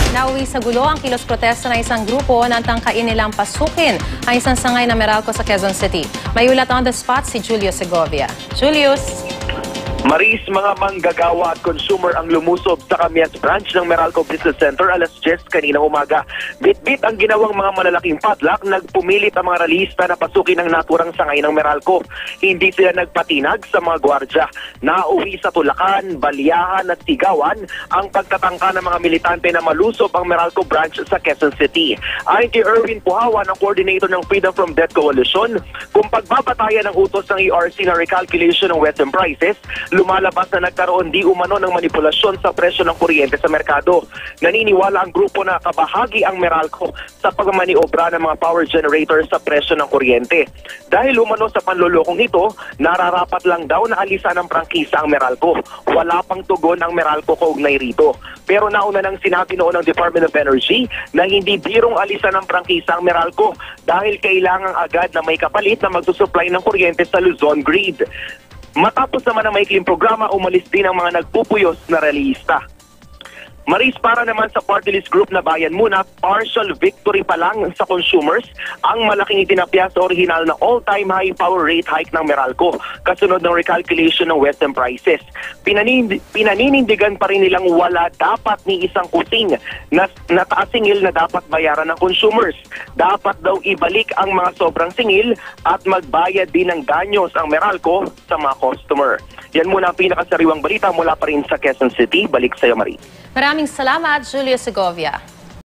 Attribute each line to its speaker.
Speaker 1: Nauwi sa gulo ang kilos protesta ng isang grupo na tangkain nilang pasukin ang isang sangay na Meralco sa Quezon City. May ulat on the spot si Julius Segovia. Julius!
Speaker 2: Maris, mga manggagawa at consumer ang lumusob sa Camias branch ng Meralco Business Center alas 10 kaninang umaga. Bit-bit ang ginawang mga malalaking padlock, nagpumilit ang mga ralista na pasukin ang naturang sangay ng Meralco. Hindi sila nagpatinag sa mga gwardya. Nauwi sa Tulacan, Balyahan at Sigawan ang pagtatangka ng mga militante na malusob ang Meralco branch sa Quezon City. Ayon kay Erwin Puhawan, ang coordinator ng Freedom from Debt Coalition, kung pagbabatayan ng utos ng ERC na recalculation ng Western prices, lumalabas na nagkaroon di umano ng manipulasyon sa presyo ng kuryente sa merkado. Naniniwala ang grupo na kabahagi ang Meralco sa pagmamaniobra ng mga power generators sa presyo ng kuryente. Dahil umano sa panlolokong ito, nararapat lang daw na alisan ng prangkisa ang Meralco. Wala pang tugon ang Meralco kaugnay rito. Pero nauna nang sinabi noon ng Department of Energy na hindi birong alisan ng prangkisa ang Meralco dahil kailangan agad na may kapalit na magsusupply ng kuryente sa Luzon grid. Matapos naman ang maikling programa, umalis din ang mga nagpupuyos na realista. Maris, para naman sa party list group na Bayan Muna, partial victory pa lang sa consumers ang malaking itinapya sa original na all-time high power rate hike ng Meralco kasunod ng recalculation ng Western prices. Pinaninindigan pa rin nilang wala dapat ni isang kusing na taas singil na dapat bayaran ng consumers. Dapat daw ibalik ang mga sobrang singil at magbayad din ng danyos ang Meralco sa mga customer. Yan muna ang pinakasariwang balita mula pa rin sa Quezon City. Balik sa iyo, Marie.
Speaker 1: Maraming salamat, Julius Segovia.